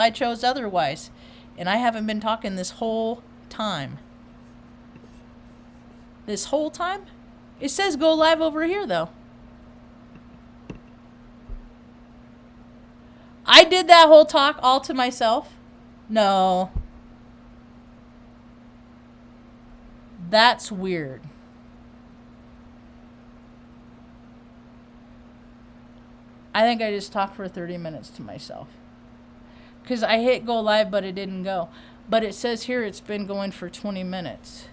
I chose otherwise. And I haven't been talking this whole time. This whole time? It says go live over here, though. I did that whole talk all to myself? No. That's weird. I think I just talked for 30 minutes to myself. Because I hit go live, but it didn't go. But it says here it's been going for 20 minutes.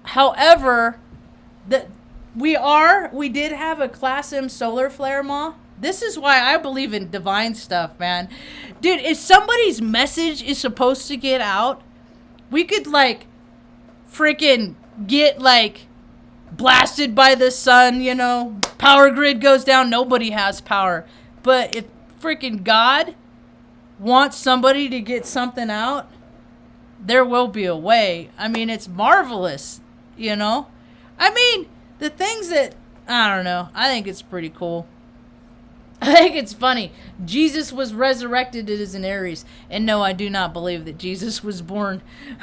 However, we did have a Class M solar flare, Ma. This is why I believe in divine stuff, man. Dude, if somebody's message is supposed to get out, we could, like, freaking get, like, blasted by the sun, you know. Power grid goes down, nobody has power. But if freaking God wants somebody to get something out, there will be a way. I mean, it's marvelous, you know. I mean, the things that, I don't know, I think it's pretty cool. I think it's funny. Jesus was resurrected as an Aries. And no, I do not believe that Jesus was born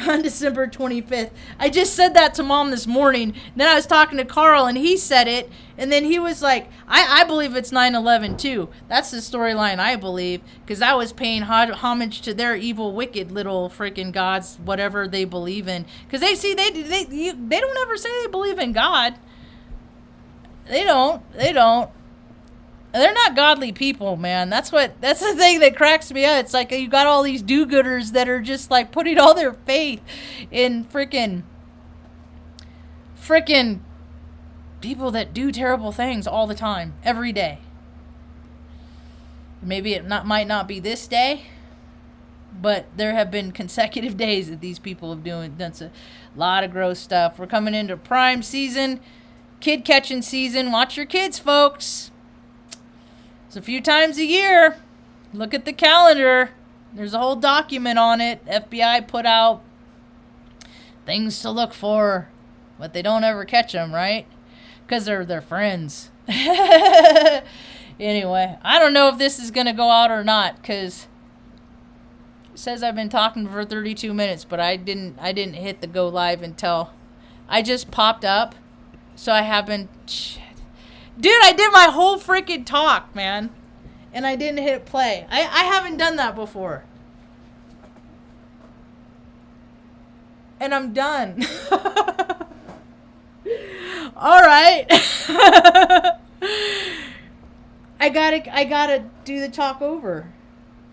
on December 25th. I just said that to Mom this morning. Then I was talking to Carl and he said it. And then he was like, I believe it's 9/11 too. That's the storyline I believe. Because I was paying homage to their evil, wicked little freaking gods, whatever they believe in. Because they don't ever say they believe in God. They don't. They're not godly people, man. That's the thing that cracks me up. It's like you got all these do-gooders that are just like putting all their faith in freaking people that do terrible things all the time, every day. Maybe it might not be this day, but there have been consecutive days that these people have done a lot of gross stuff. We're coming into prime season, kid catching season. Watch your kids, folks. It's a few times a year. Look at the calendar. There's a whole document on it. FBI put out things to look for, but they don't ever catch them, right? Because they're their friends. Anyway, I don't know if this is going to go out or not, because it says I've been talking for 32 minutes, but I didn't hit the go live until I just popped up. So I haven't... Dude, I did my whole freaking talk, man. And I didn't hit play. I haven't done that before. And I'm done. Alright. I gotta do the talk over.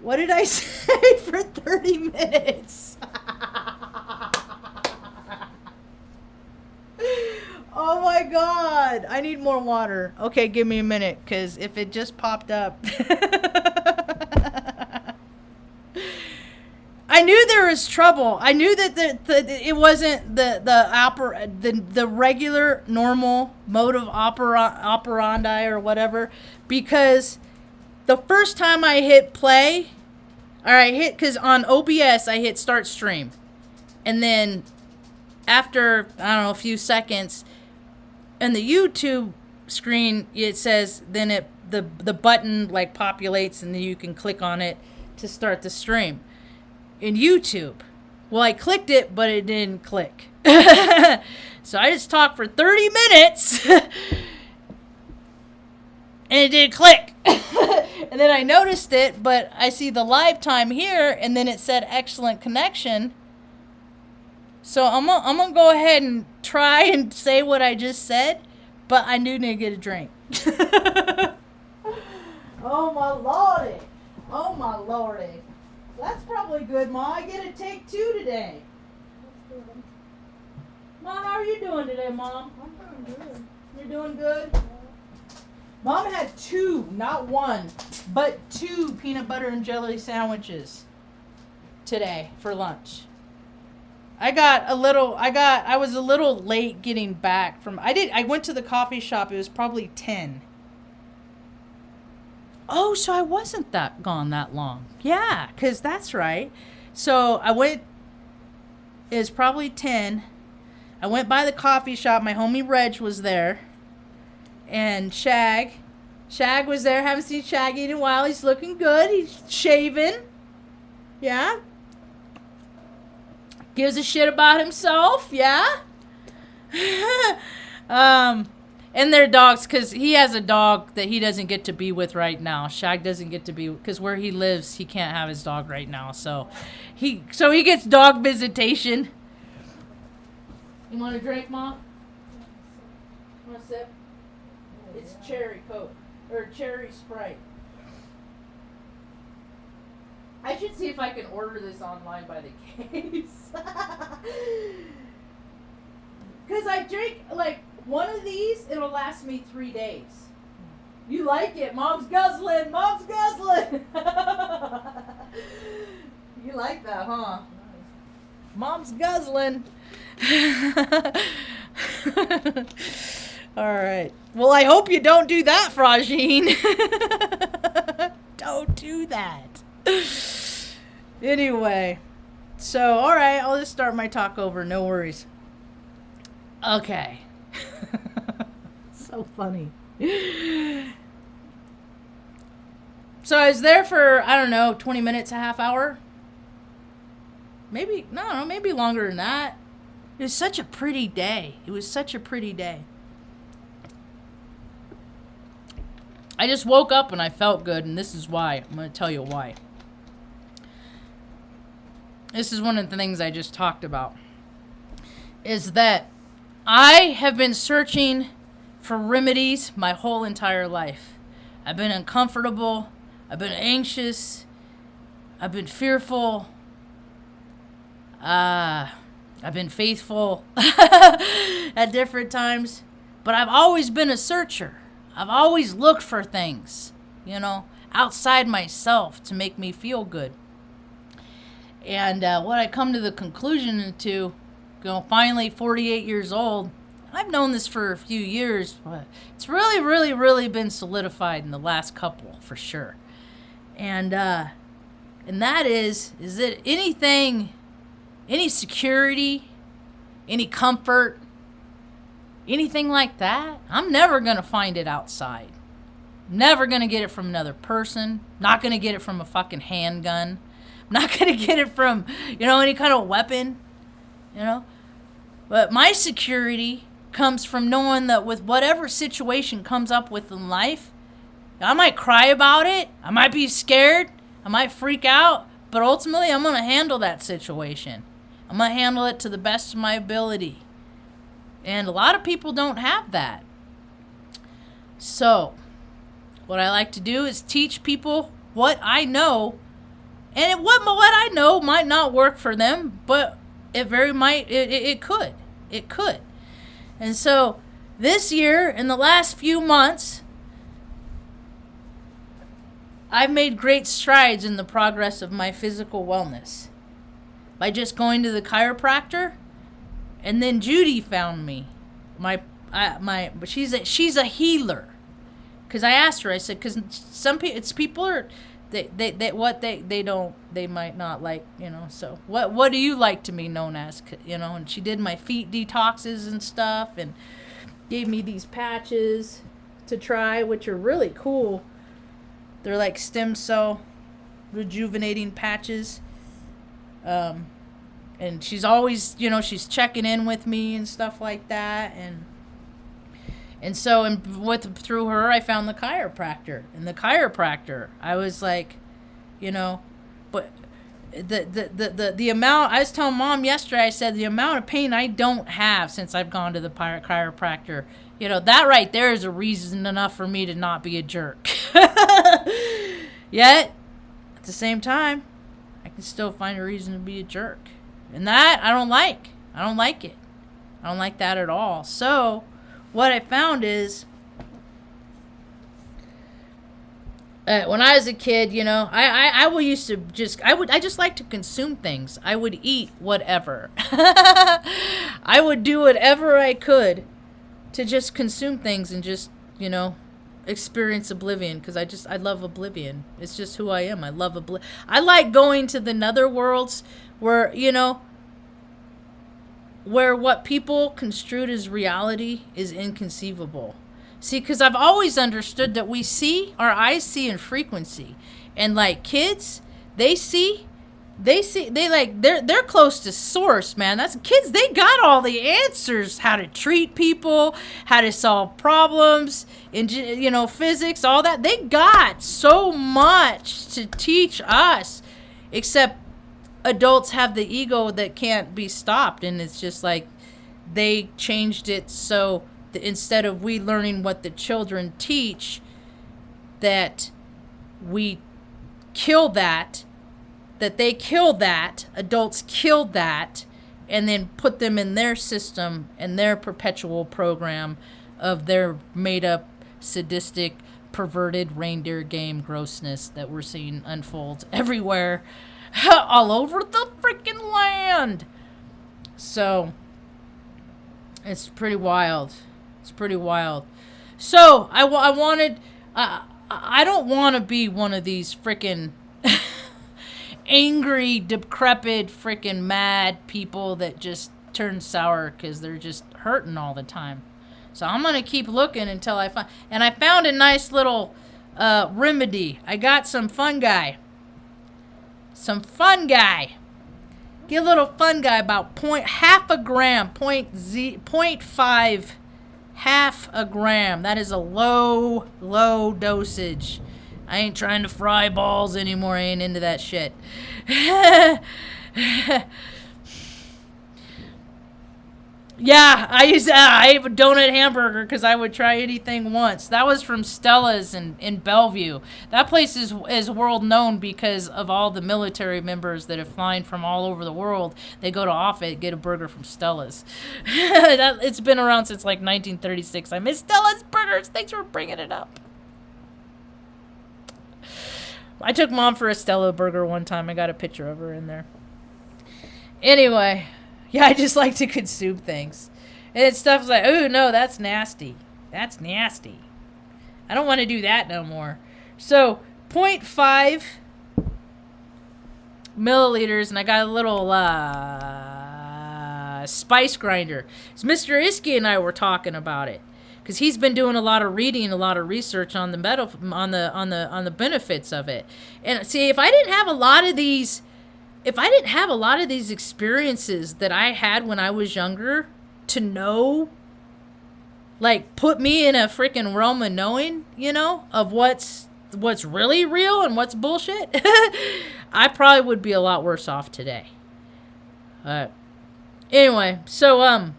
What did I say for 30 minutes? Oh my god, I need more water. Okay, give me a minute, because if it just popped up. I knew there was trouble. I knew that it wasn't the regular, normal mode of operandi or whatever, because the first time I hit play, because on OBS I hit start stream, and then after, I don't know, a few seconds, and the YouTube screen, it says, then the button like populates and then you can click on it to start the stream in YouTube. Well, I clicked it, but it didn't click. So I just talked for 30 minutes and it didn't click. And then I noticed it, but I see the live time here and then it said excellent connection. So I'm gonna go ahead and try and say what I just said, but I do need to get a drink. Oh my lordy. Oh my lordy. That's probably good, Ma. I get a take 2 today. That's good. Mom, how are you doing today, Mom? I'm doing good. You're doing good? Mom had 2, not 1, but 2 peanut butter and jelly sandwiches today for lunch. I was a little late getting back from, I went to the coffee shop, it was probably 10. Oh, so I wasn't gone that long. Yeah, because that's right. So I went, it was probably 10. I went by the coffee shop, my homie Reg was there, and Shag, Shag was there. Haven't seen Shaggy in a while. He's looking good. He's shaven. Yeah. Gives a shit about himself. Yeah. And their dogs, because he has a dog that he doesn't get to be with right now. Shag doesn't get to be, because where he lives, he can't have his dog right now. So he gets dog visitation. You want a drink, Mom? Want a sip? It's cherry Coke. Or cherry Sprite. I should see if I can order this online by the case. Because I drink, like, one of these, it'll last me 3 days. You like it. Mom's guzzling. Mom's guzzling. You like that, huh? Mom's guzzling. All right. Well, I hope you don't do that, Fragine. Don't do that. Anyway. So, all right. I'll just start my talk over. No worries. Okay. So funny. So I was there for, I don't know, 20 minutes, a half hour. Maybe, no, maybe longer than that. It was such a pretty day. It was such a pretty day. I just woke up and I felt good, and this is why. I'm going to tell you why. This is one of the things I just talked about. Is that I have been searching for remedies my whole entire life. I've been uncomfortable. I've been anxious. I've been fearful. I've been faithful at different times. But I've always been a searcher. I've always looked for things, outside myself to make me feel good. And what I come to the conclusion to, finally 48 years old, I've known this for a few years, but it's really, really, really been solidified in the last couple, for sure. And that is that anything, any security, any comfort, anything like that, I'm never going to find it outside. Never going to get it from another person. Not going to get it from a fucking handgun. Not going to get it from, any kind of weapon, But my security comes from knowing that with whatever situation comes up with in life, I might cry about it. I might be scared. I might freak out. But ultimately, I'm going to handle that situation. I'm going to handle it to the best of my ability. And a lot of people don't have that. So, what I like to do is teach people what I know. And what I know might not work for them, but it could. It could. And so, this year, in the last few months, I've made great strides in the progress of my physical wellness. By just going to the chiropractor, and then Judy found me. She's a healer. Because I asked her, I said, because some people are, they might not like, so what do you like to be known as, and she did my feet detoxes and stuff, and gave me these patches to try, which are really cool. They're like stem cell rejuvenating patches. And she's always, she's checking in with me and stuff like that. And so through her, I found the chiropractor. And the chiropractor, I was like, but the amount, I was telling Mom yesterday, I said the amount of pain I don't have since I've gone to the chiropractor, that right there is a reason enough for me to not be a jerk. Yet, at the same time, I can still find a reason to be a jerk. And that, I don't like. I don't like it. I don't like that at all. So, what I found is, when I was a kid, I just like to consume things. I would eat whatever. I would do whatever I could to just consume things and just, experience oblivion, because I love oblivion. It's just who I am. I love oblivion. I like going to the nether worlds where, where what people construed as reality is inconceivable. See, because I've always understood that our eyes see in frequency. And like kids, they're close to source, man. That's kids, they got all the answers, how to treat people, how to solve problems, physics, all that. They got so much to teach us, except adults have the ego that can't be stopped. And it's just like they changed it so instead of we learning what the children teach, that we kill that they killed that, adults killed that, and then put them in their system and their perpetual program of their made-up, sadistic, perverted reindeer game grossness that we're seeing unfold everywhere, all over the freaking land. So, it's pretty wild. It's pretty wild. So, I wanted... I don't want to be one of these freaking angry, decrepit, freaking mad people that just turn sour because they're just hurting all the time. So I'm going to keep looking until I find... And I found a nice little remedy. I got some fungi. Get a little fungi, about half a gram, 0.5 half a gram. That is a low dosage. I ain't trying to fry balls anymore. I ain't into that shit. Yeah, I ate a donut hamburger because I would try anything once. That was from Stella's in Bellevue. That place is world known because of all the military members that have flown from all over the world. They go to Offutt, get a burger from Stella's. It's been around since like 1936. I miss Stella's burgers. Thanks for bringing it up. I took Mom for a Stella burger one time. I got a picture of her in there. Anyway... Yeah, I just like to consume things. And stuff's like, oh, no, that's nasty. That's nasty. I don't want to do that no more. So, 0.5 milliliters, and I got a little spice grinder. So Mr. Iski and I were talking about it. Because he's been doing a lot of reading, a lot of research on the benefits of it. And see, if I didn't have a lot of these experiences that I had when I was younger to know, like, put me in a freaking realm of knowing, of what's really real and what's bullshit, I probably would be a lot worse off today. Anyway, so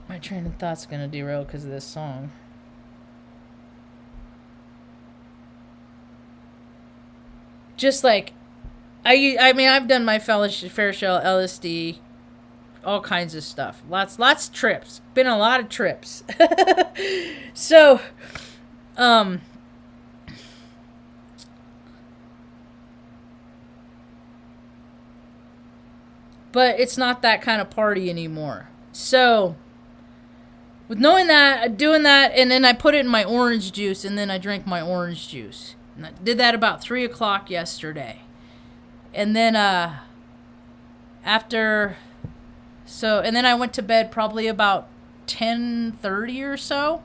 my train of thought's gonna derail because of this song. Just like, I mean, I've done my fair share of LSD, all kinds of stuff. Lots of trips. Been a lot of trips. So, but it's not that kind of party anymore. So, with knowing that, doing that, and then I put it in my orange juice, and then I drank my orange juice. And I did that about 3 o'clock yesterday. And then and then I went to bed probably about 10:30 or so.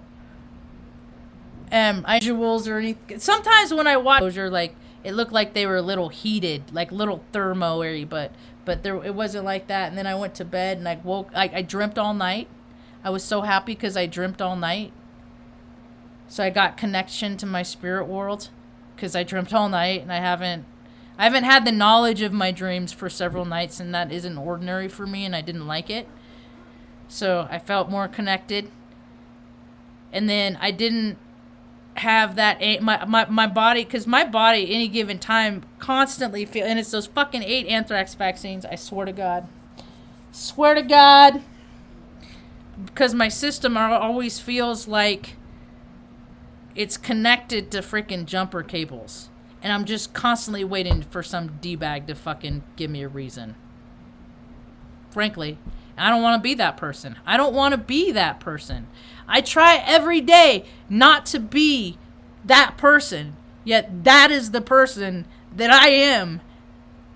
Visuals or anything. Sometimes when I watch, like, it looked like they were a little heated, like little thermo-y, but it wasn't like that. And then I went to bed and I dreamt all night. I was so happy because I dreamt all night. So I got connection to my spirit world. Because I dreamt all night, and I haven't had the knowledge of my dreams for several nights, and that isn't ordinary for me, and I didn't like it. So I felt more connected. And then I didn't have that my body, because my body any given time constantly feel, and it's those fucking 8 anthrax vaccines. I swear to God, because my system always feels like it's connected to freaking jumper cables. And I'm just constantly waiting for some D-bag to fucking give me a reason. Frankly, I don't want to be that person. I try every day not to be that person. Yet that is the person that I am.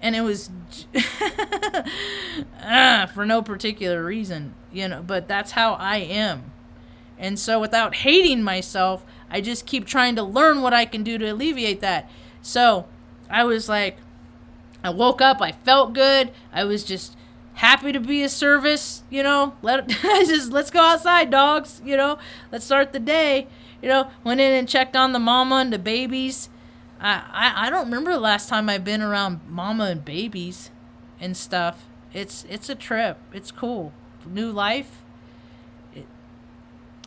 And it was for no particular reason, you know, but that's how I am. And so without hating myself, I just keep trying to learn what I can do to alleviate that. So I was like, I woke up, I felt good. I was just happy to be of service, you know, let's go outside, dogs, you know, let's start the day, you know, went in and checked on the mama and the babies. I don't remember the last time I've been around mama and babies and stuff. It's a trip. It's cool. New life.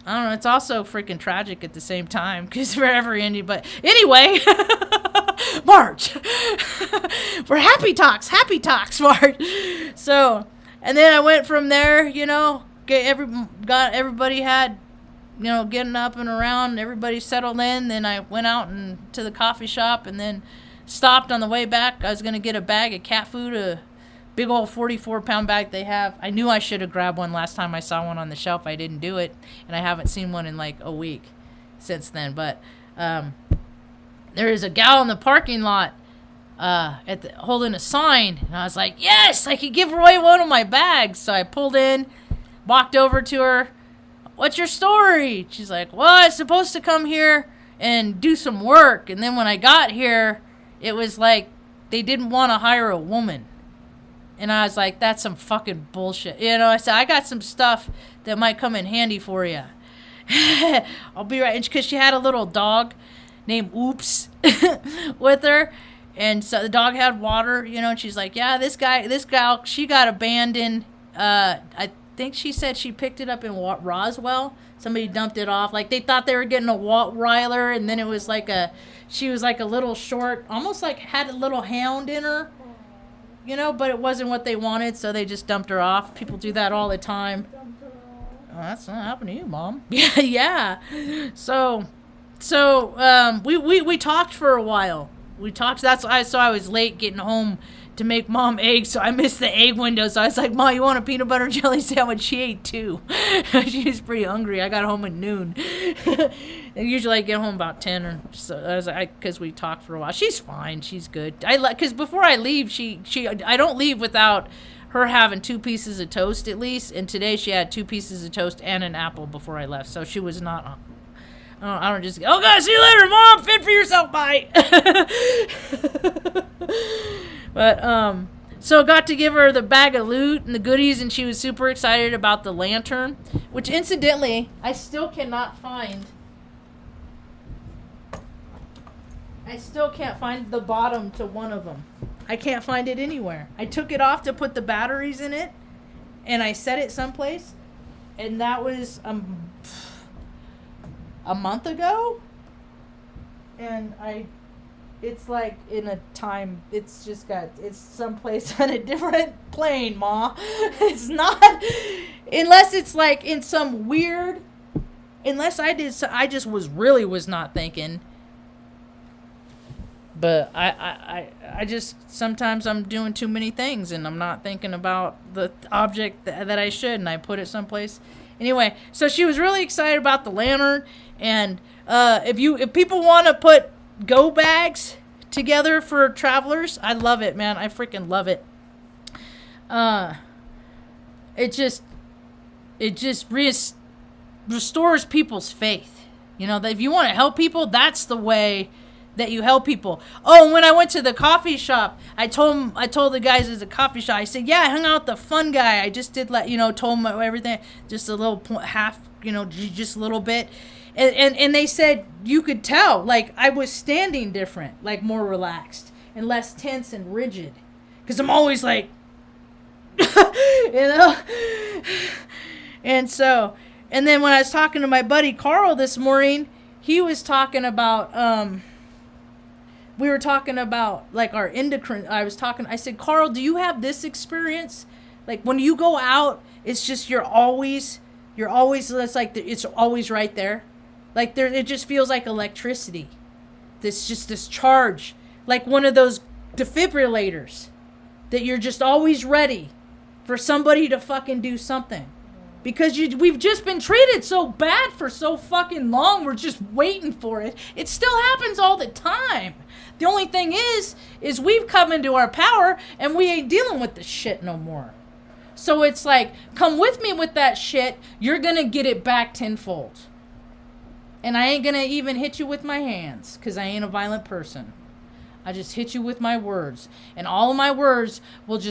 I don't know. It's also freaking tragic at the same time because forever indie. But anyway, Marge, for happy talks, Marge. So, and then I went from there. You know, everybody had, you know, getting up and around, everybody settled in. Then I went out and to the coffee shop and then stopped on the way back. I was going to get a bag of cat food, a big old 44-pound bag they have. I knew I should have grabbed one last time I saw one on the shelf. I didn't do it, and I haven't seen one in like a week since then. But there is a gal in the parking lot holding a sign, and I was like, yes, I could give away one of my bags. So I pulled in, walked over to her. What's your story? She's like, well, I was supposed to come here and do some work. And then when I got here, it was like they didn't want to hire a woman. And I was like, that's some fucking bullshit. You know, I said, I got some stuff that might come in handy for you. I'll be right. Because she had a little dog named Oops with her. And so the dog had water, you know, and she's like, yeah, this gal, she got abandoned. I think she said she picked it up in Roswell. Somebody dumped it off. Like they thought they were getting a Rottweiler, and then it was like she was like a little short, almost like had a little hound in her, you know, but it wasn't what they wanted, so they just dumped her off. People do that all the time. Oh, that's not happening to you, Mom. Yeah. So we talked for a while. We talked. So I was late getting home to make Mom eggs, so I missed the egg window. So I was like, Mom, you want a peanut butter jelly sandwich? She ate 2. She was pretty hungry. I got home at noon. And usually I get home about 10 or so. I was like, because we talked for a while. She's fine. She's good. Because before I leave, I don't leave without her having 2 pieces of toast at least. And today she had 2 pieces of toast and an apple before I left. So she was not. I don't just, oh, God, see you later, Mom. Fend for yourself. Bye. But, so got to give her the bag of loot and the goodies, and she was super excited about the lantern, which incidentally, I still cannot find. I still can't find the bottom to one of them. I can't find it anywhere. I took it off to put the batteries in it, and I set it someplace, and that was a month ago, and it's like in a time, it's someplace on a different plane, Ma. It's not, unless it's like in some weird, unless I just was not thinking. But I just, sometimes I'm doing too many things and I'm not thinking about the object that I should, and I put it someplace. Anyway, so she was really excited about the lantern, and if people want to put go bags together for travelers, I love it, man. I freaking love it. It just restores people's faith. You know, that if you want to help people, that's the way that you help people. Oh, and when I went to the coffee shop, I told the guys at the coffee shop, I said, yeah, I hung out with the fun guy. I just did told him everything, just a little half, just a little bit. And they said you could tell, like, I was standing different, like more relaxed and less tense and rigid. Because I'm always like, And so, and then when I was talking to my buddy Carl this morning, he was talking about, we were talking about like our endocrine. I said, Carl, do you have this experience? Like when you go out, it's just, you're always, it's like, it's always right there. Like there, it just feels like electricity. This charge, like one of those defibrillators that you're just always ready for somebody to fucking do something. Because we've just been treated so bad for so fucking long. We're just waiting for it. It still happens all the time. The only thing is we've come into our power and we ain't dealing with this shit no more. So it's like, come with me with that shit. You're going to get it back tenfold. And I ain't going to even hit you with my hands because I ain't a violent person. I just hit you with my words. And all of my words will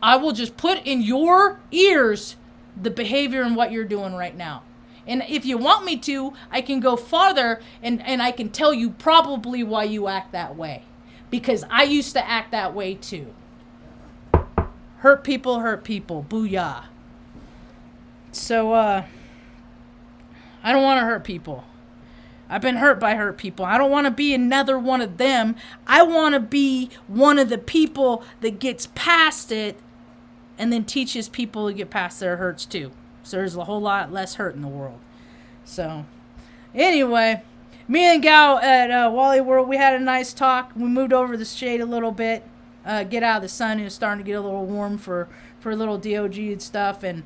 I will just put in your ears the behavior and what you're doing right now. And if you want me to, I can go farther and I can tell you probably why you act that way. Because I used to act that way too. Hurt people, booyah. So, I don't want to hurt people. I've been hurt by hurt people. I don't want to be another one of them. I want to be one of the people that gets past it and then teaches people to get past their hurts too. So there's a whole lot less hurt in the world. So, anyway, me and Gal at Wally World, we had a nice talk. We moved over the shade a little bit. Get out of the sun. It was starting to get a little warm for a little DOG and stuff. And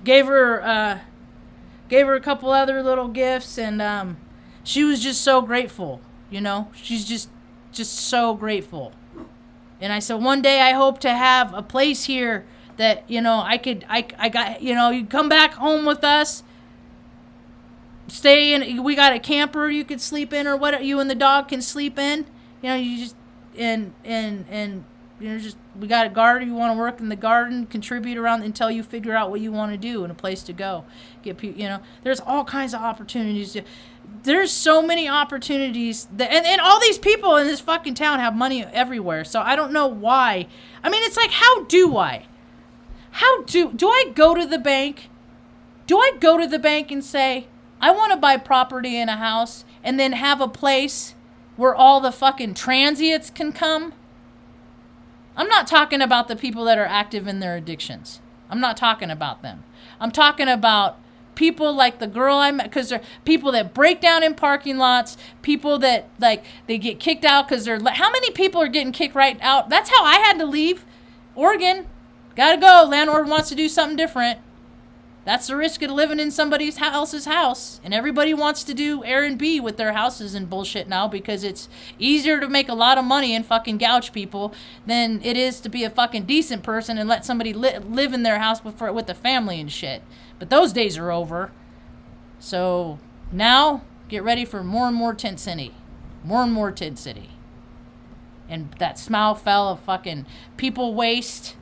gave her a couple other little gifts. And she was just so grateful. You know, she's just so grateful. And I said, one day I hope to have a place here that, you know, I got, you know, you come back home with us, stay in, we got a camper you could sleep in, or what you and the dog can sleep in. You know, you just, and you know, just, we got a garden, you want to work in the garden, contribute around until you figure out what you want to do and a place to go. Get people, you know, there's all kinds of opportunities. There's so many opportunities that, and all these people in this fucking town have money everywhere. So I don't know why. I mean, it's like, how do I go to the bank? Do I go to the bank and say, I want to buy property in a house and then have a place where all the fucking transients can come? I'm not talking about the people that are active in their addictions. I'm not talking about them. I'm talking about people like the girl I met, because they're people that break down in parking lots, people that, like, they get kicked out because they're, how many people are getting kicked right out? That's how I had to leave Oregon. Gotta go. Landlord wants to do something different. That's the risk of living in somebody else's house. And everybody wants to do Airbnb with their houses and bullshit now because it's easier to make a lot of money and fucking gouge people than it is to be a fucking decent person and let somebody live in their house with a family and shit. But those days are over. So now get ready for more and more tent city. More and more tent city. And that smell of fucking people waste.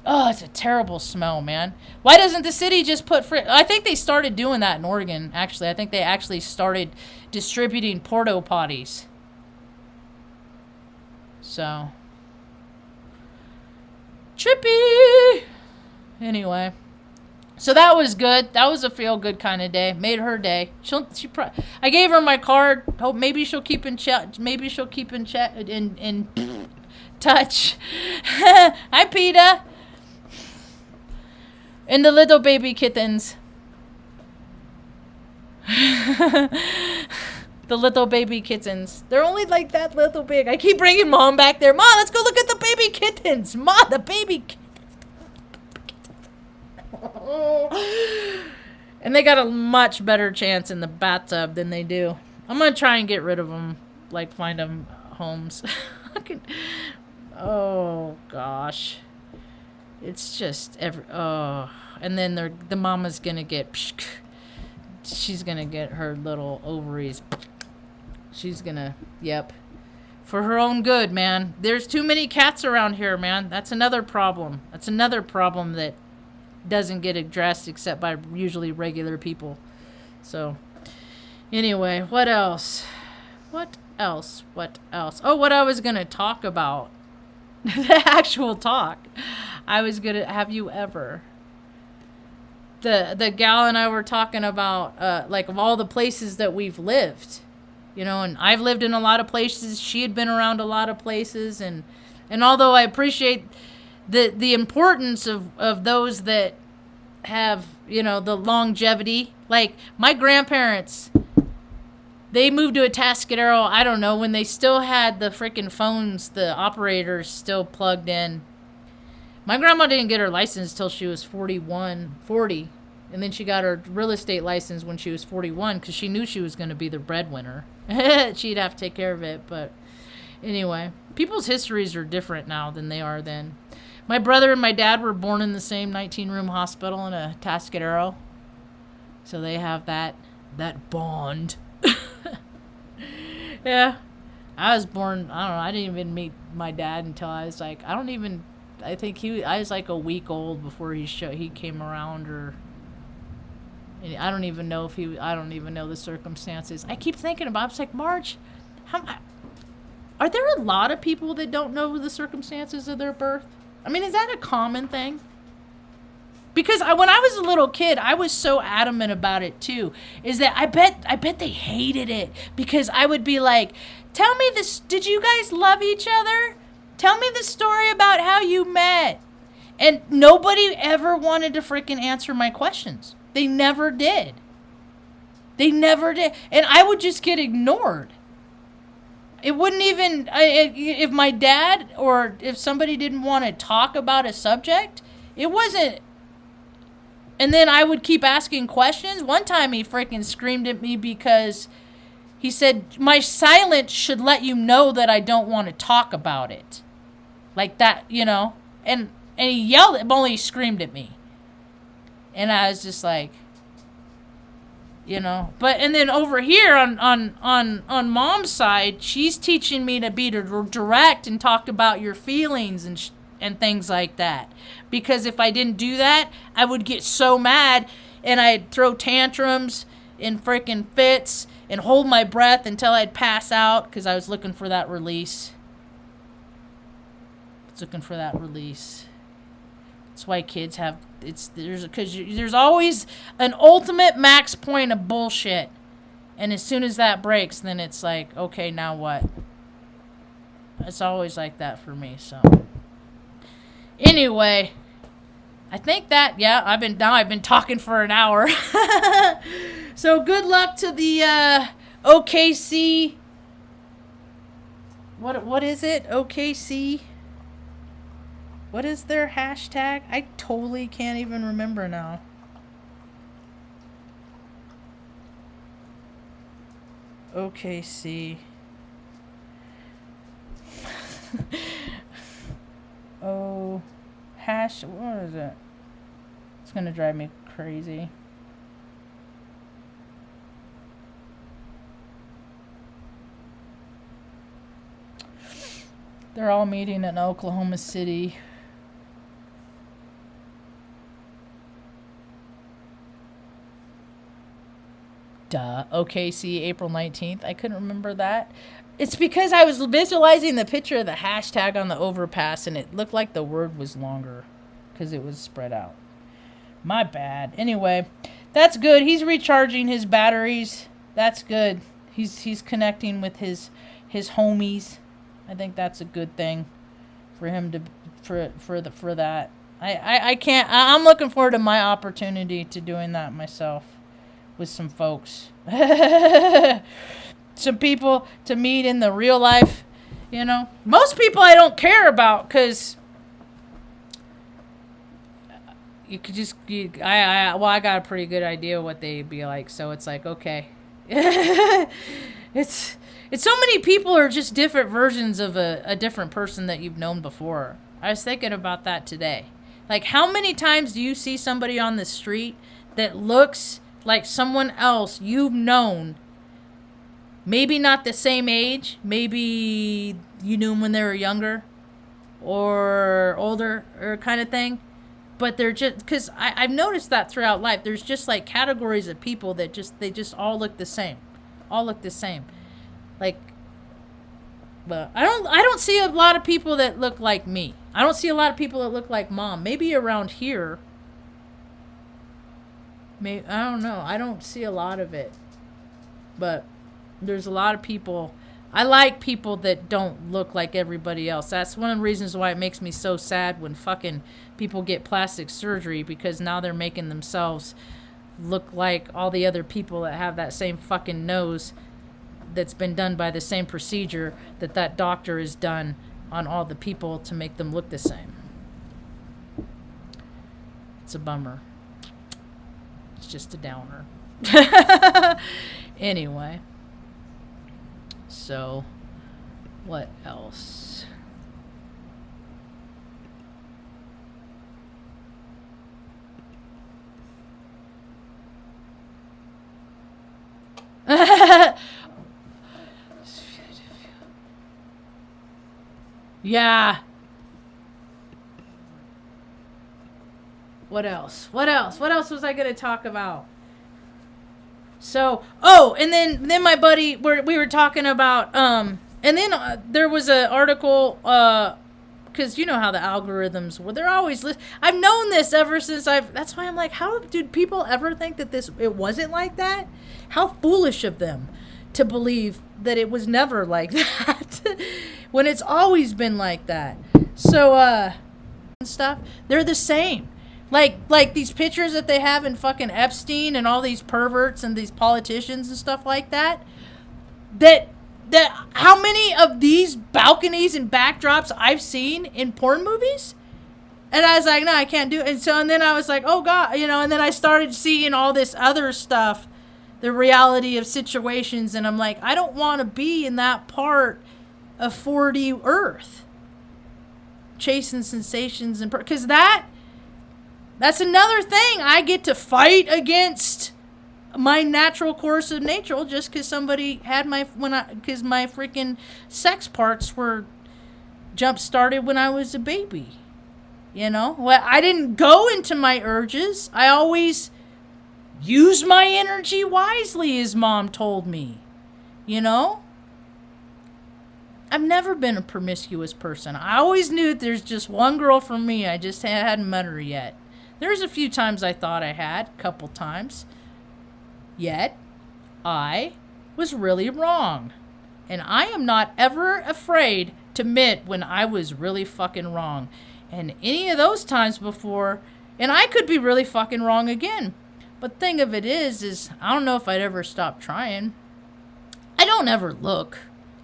Oh, it's a terrible smell, man. Why doesn't the city just put I think they started doing that in Oregon, actually. I think they actually started distributing porta potties. So. Trippy! Anyway. So that was good. That was a feel-good kind of day. Made her day. I gave her my card. Hope maybe she'll keep in touch. In touch. Hi, PETA. And the little baby kittens. The little baby kittens. They're only like that little big. I keep bringing Mom back there. Mom, let's go look at the baby kittens. Mom, the baby kittens. And they got a much better chance in the bathtub than they do. I'm going to try and get rid of them. Like, find them homes. Oh, gosh. It's just and then the mama's gonna get, she's gonna get her little ovaries. She's gonna, yep. For her own good, man. There's too many cats around here, man. That's another problem. That's another problem that doesn't get addressed except by usually regular people. So, anyway, what else? What else? Oh, what I was gonna talk about. The actual talk. I was gonna, have you ever? The gal and I were talking about, like, of all the places that we've lived, you know, and I've lived in a lot of places. She had been around a lot of places, and although I appreciate the importance of those that have, you know, the longevity, like my grandparents, they moved to Atascadero, I don't know, when they still had the freaking phones, the operators still plugged in. My grandma didn't get her license till she was 40. And then she got her real estate license when she was 41 because she knew she was going to be the breadwinner. She'd have to take care of it. But anyway, people's histories are different now than they are then. My brother and my dad were born in the same 19-room hospital in a Tascadero. So they have that bond. Yeah. I was born, I don't know, I didn't even meet my dad until I was like, I was like a week old before he came around, or I don't even know the circumstances. I keep thinking about it. I was like, Marge, are there a lot of people that don't know the circumstances of their birth? I mean, is that a common thing? Because when I was a little kid, I was so adamant about it too. Is that I bet they hated it because I would be like, "Tell me this. Did you guys love each other? Tell me the story about how you met." And nobody ever wanted to freaking answer my questions. They never did. And I would just get ignored. It wouldn't even, if my dad or if somebody didn't want to talk about a subject, it wasn't. And then I would keep asking questions. One time he freaking screamed at me because he said, "My silence should let you know that I don't want to talk about it." Like that, And he yelled at me, only he screamed at me. And I was just like, But and then over here on mom's side, she's teaching me to be direct and talk about your feelings and things like that. Because if I didn't do that, I would get so mad and I'd throw tantrums and freaking fits and hold my breath until I'd pass out because I was looking for that release. That's why kids have there's always an ultimate max point of bullshit, and as soon as that breaks, then it's like, okay, now what? It's always like that for me. So anyway, I think that I've been talking for an hour. So good luck to the OKC. What is it? OKC. What is their hashtag? I totally can't even remember now. OKC. What is it? It's gonna drive me crazy. They're all meeting in Oklahoma City. OKC, April 19th. I couldn't remember that. It's because I was visualizing the picture of the hashtag on the overpass, and it looked like the word was longer because it was spread out. My bad. Anyway, that's good. He's recharging his batteries. That's good. He's connecting with his homies. I think that's a good thing for him to for that. I can't. I'm looking forward to my opportunity to doing that myself with some folks. Some people to meet in the real life, Most people I don't care about because you could just, I got a pretty good idea of what they'd be like, so it's like, okay. It's so many people are just different versions of a different person that you've known before. I was thinking about that today. Like, how many times do you see somebody on the street that looks like someone else you've known? Maybe not the same age. Maybe you knew them when they were younger or older or kind of thing. But they're just, because I've noticed that throughout life. There's just like categories of people that they just all look the same. Like, but I don't see a lot of people that look like me. I don't see a lot of people that look like mom. Maybe around here. Maybe, I don't know. I don't see a lot of it. But there's a lot of people. I like people that don't look like everybody else. That's one of the reasons why it makes me so sad when fucking people get plastic surgery, because now they're making themselves look like all the other people that have that same fucking nose that's been done by the same procedure that doctor has done on all the people to make them look the same. It's a bummer. It's just a downer. Anyway. So, what else? Yeah. What else? What else was I going to talk about? So, and then my buddy, we were talking about, and then there was an article, because you know how the algorithms were. They're always, I've known this ever since that's why I'm like, how did people ever think that it wasn't like that? How foolish of them to believe that it was never like that when it's always been like that. So, and stuff, they're the same. Like these pictures that they have in fucking Epstein and all these perverts and these politicians and stuff like that. That how many of these balconies and backdrops I've seen in porn movies? And I was like, no, I can't do it. And then I was like, oh God, and then I started seeing all this other stuff, the reality of situations, and I'm like, I don't want to be in that part of 4D Earth. Chasing sensations and because that's another thing. I get to fight against my natural course of nature just because somebody had because my freaking sex parts were jump started when I was a baby. Well, I didn't go into my urges. I always used my energy wisely, as Mom told me. I've never been a promiscuous person. I always knew that there's just one girl for me. I just hadn't met her yet. There's a few times I thought I had, a couple times. Yet, I was really wrong. And I am not ever afraid to admit when I was really fucking wrong. And any of those times before, and I could be really fucking wrong again. But the thing of it is I don't know if I'd ever stop trying. I don't ever look.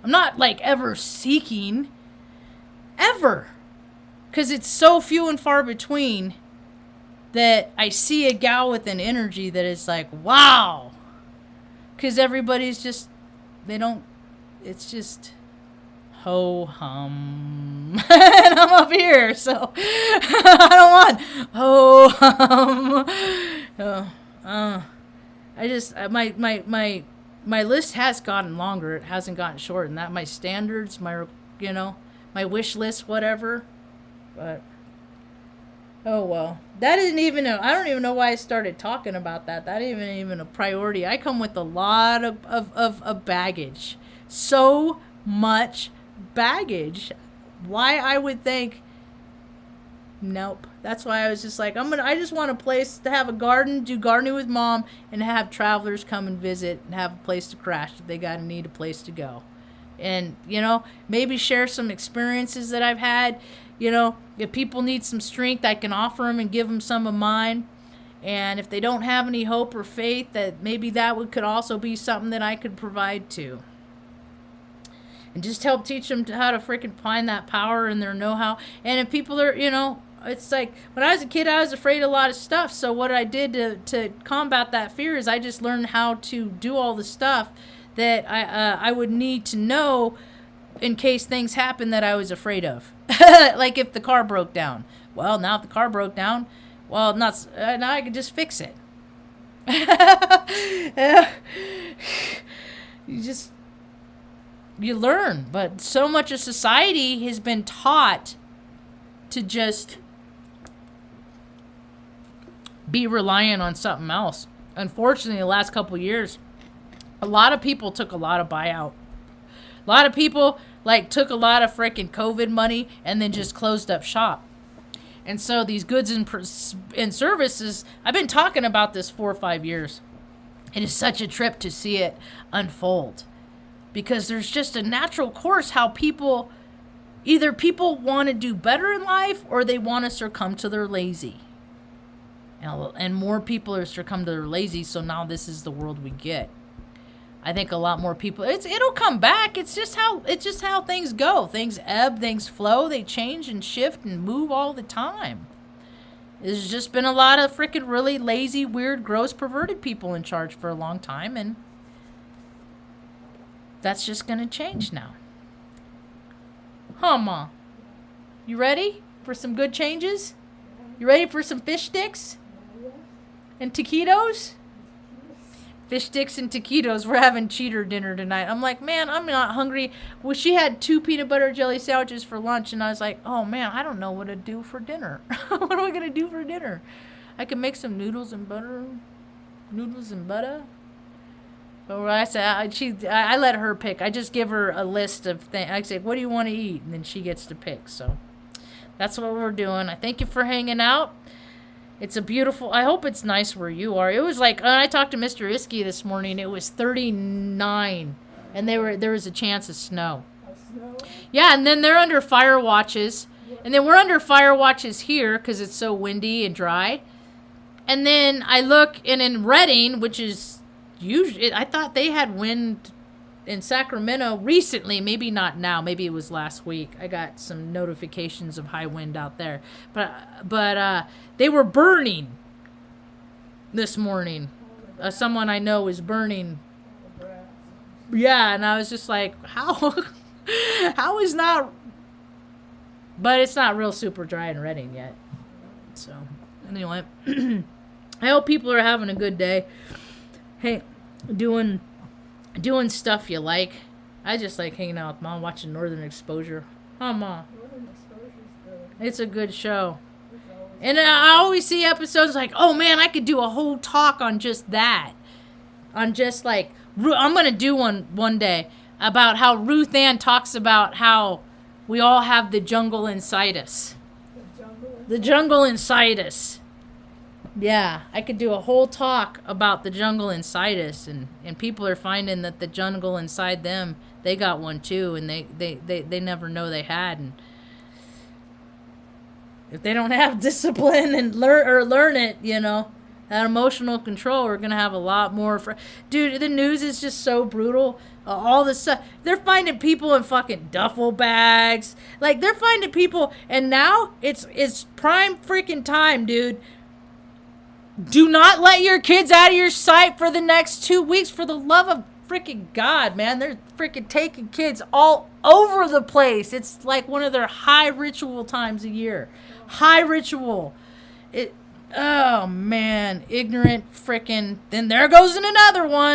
I'm not ever seeking. Ever. Because it's so few and far between that I see a gal with an energy that is like, wow. Because everybody's just, it's just ho-hum. And I'm up here, so I don't want ho-hum. I just, my list has gotten longer. It hasn't gotten short. And that my standards, my wish list, whatever. But oh, well, that isn't even I don't even know why I started talking about that. That isn't even a priority. I come with a lot of baggage. So much baggage. Why I would think, nope. That's why I was just like, I just want a place to have a garden, do gardening with Mom, and have travelers come and visit and have a place to crash if they need a place to go. And, maybe share some experiences that I've had. If people need some strength, I can offer them and give them some of mine. And if they don't have any hope or faith, that maybe could also be something that I could provide too. And just help teach them how to freaking find that power and their know-how. And if people are, it's like when I was a kid, I was afraid of a lot of stuff. So what I did to combat that fear is I just learned how to do all the stuff that I would need to know in case things happen that I was afraid of. Like if the car broke down. Well, now if the car broke down, well, now I can just fix it. You learn. But so much of society has been taught to just be reliant on something else. Unfortunately, the last couple of years, a lot of people took a lot of buyout. A lot of people took a lot of freaking COVID money and then just closed up shop. And so these goods and services, I've been talking about this 4 or 5 years. It is such a trip to see it unfold. Because there's just a natural course how either people want to do better in life or they want to succumb to their lazy. And more people are succumb to their lazy, so now this is the world we get. I think a lot more people, it'll come back. It's just how things go. Things ebb, things flow, they change and shift and move all the time. There's just been a lot of freaking really lazy, weird, gross, perverted people in charge for a long time, and that's just gonna change now. Huh, Ma? You ready for some good changes? You ready for some fish sticks? And taquitos? Fish sticks and taquitos. We're having cheater dinner tonight. I'm like, man, I'm not hungry. Well, she had 2 peanut butter jelly sandwiches for lunch, and I was like, oh man, I don't know what to do for dinner. What am I gonna do for dinner? I can make some noodles and butter. But I said, I let her pick. I just give her a list of things. I say, what do you want to eat? And then she gets to pick. So that's what we're doing. I thank you for hanging out. It's a beautiful, I hope it's nice where you are. It was like, when I talked to Mr. Iskey this morning, it was 39, and there was a chance of snow. Yeah, and then they're under fire watches, and then we're under fire watches here because it's so windy and dry. And then I look, and in Redding, which is usually, I thought they had wind in Sacramento recently, maybe not now, maybe it was last week. I got some notifications of high wind out there, but they were burning this morning. Someone I know is burning. Yeah, and I was just like, how is not, but it's not real super dry in Redding yet. So anyway, I hope people are having a good day. Hey, doing stuff you like. I just like hanging out with Mom, watching Northern Exposure. Huh, Mom? Northern Exposure's good. It's a good show. And I always see episodes like, oh man, I could do a whole talk on just that. On just like, I'm going to do one day about how Ruth Ann talks about how we all have the jungle inside us. The jungle inside us. Yeah, I could do a whole talk about the jungle inside us, and people are finding that the jungle inside them, they got one too, and they never know they had. And if they don't have discipline and learn it, that emotional control, we're gonna have a lot more. Dude, the news is just so brutal. All this stuff, they're finding people in fucking duffel bags. Like they're finding people, and now it's prime freaking time, dude. Do not let your kids out of your sight for the next 2 weeks. For the love of freaking God, man. They're freaking taking kids all over the place. It's like one of their high ritual times a year. High ritual. Oh, man. Ignorant freaking. Then there goes in another one.